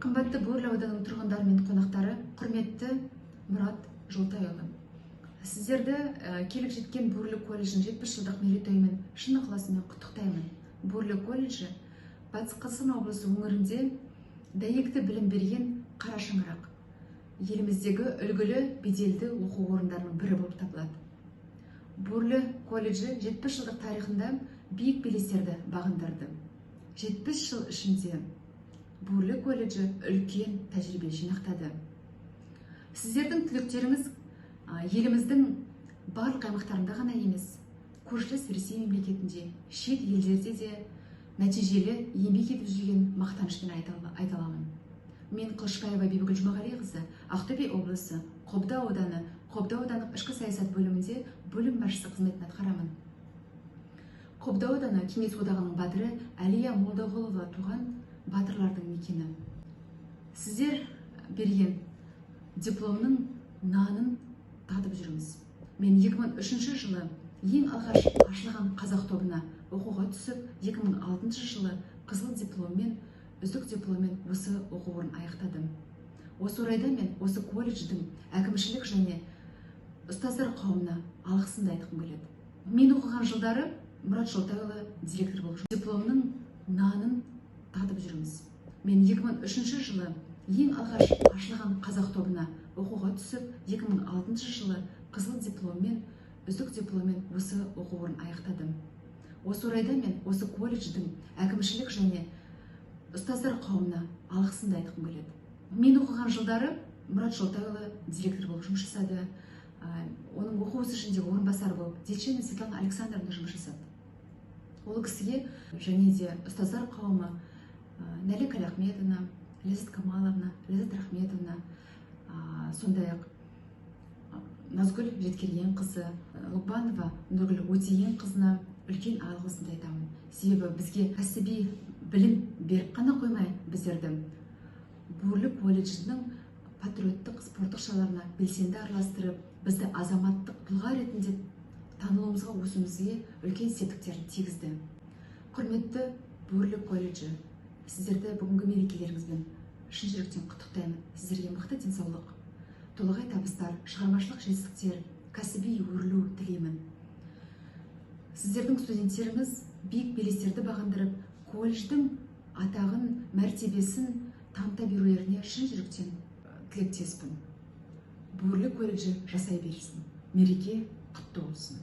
Қымбатты Бөрлі ауданының тұрғындары мен қонақтары, құрметті Мұрат Жолтайұлы. Сіздерді келіп жеткен Бөрлі колледжінің 70 жылдық мерейтойымен шын ықыласымен құттықтаймын. Бөрлі колледжі Батыс Қазақстан облысы өңірінде дәйекті білім берген қара шаңырақ. Еліміздегі үлгілі беделді оқу орындарының бірі болып табылады. Бөрлі колледжі 70 жылдық тарихында биік белестерді бағындырды. 70 жыл ішінде Бөрлі колледжі үлкен тәжірибе жинақтады. Сіздердің түлектеріңіз еліміздің барлық аймақтарында ғана емес, көршілес Ресей мемлекетінде, шет елдерде де нәтижелі еңбек етіп жүрген мақтанышпен айта аламын. Мен Қылышбаева Бибігүл Жұмағалиқызы, Ақтөбе облысы, Қобда ауданы ішкі саясат бөлімінде бөлім басшысы қызметін атқарамын. Қобда ауданы Кеңес одағының батыры Әлия Молдағұлова туған батырлардың мекені. Сіздер берген дипломның нанын татып жүрміз. Мен 2003 жылы ең алғаш ашылған қазақ тобына оқуға түсіп, 2006 жылы қызыл дипломмен, үздік дипломмен осы оқу орнын аяқтадым. Осы орайда мен осы колледждің әкімшілік және ұстаздар қауымына алғысымды айтқым келеді. Мен оқыған жылдары Мұрат Жолтайұлы директор болып жүрді. Дипломның нанын татып жүрміз. Мен 2003 жылы ең алғаш ашылған қазақ тобына оқуға түсіп, 2006 жылы қызыл дипломмен, үздік дипломмен осы оқу орнын аяқтадым. Осы орайда мен осы колледждің әкімшілік және ұстаздар қауымына алғысымды айтқым келеді. Мен оқыған жылдары Мұрат Жолтайұлы директор болып жұмыс жасады. Оның оқу ісінде орынбасар болып Дельченко Светлана Александровна жұмыс жасады. Ол кісіге және де ұстаздар қауымы Нәлі Кәләхметовна, Ләззат Камаловна, Ләззат Рахметовна, сондай-ақ Назгүл Жеткерген-қызы, Лубанова Нұргүл Өтеген-қызына үлкен алғысымды айтамын. Себебі бізге кәсіби білім беріп қана қоймай, біздерді Бөрлі колледжінің патриоттық спорттық шараларына белсенді араластырып, бізді азаматтық тұлға ретінде танылуымызға, өсуімізге үлкен септіктерін тигізді. Құрметті Бөрлі колледжі, сіздерді бүгінгі мерекелеріңізбен шын жүректен құттықтаймын. Сіздерге мықты денсаулық, толағай табыстар, шығармашылық жетістіктер, кәсіби өрлеу тілеймін. Сіздердің студенттеріңіз биік белестерді бағындырып, колледждің атағын, мәртебесін таныта берулеріне шын жүректен тілектеспін. Бөрлі колледжі жасай берсін. Мереке құтты болсын.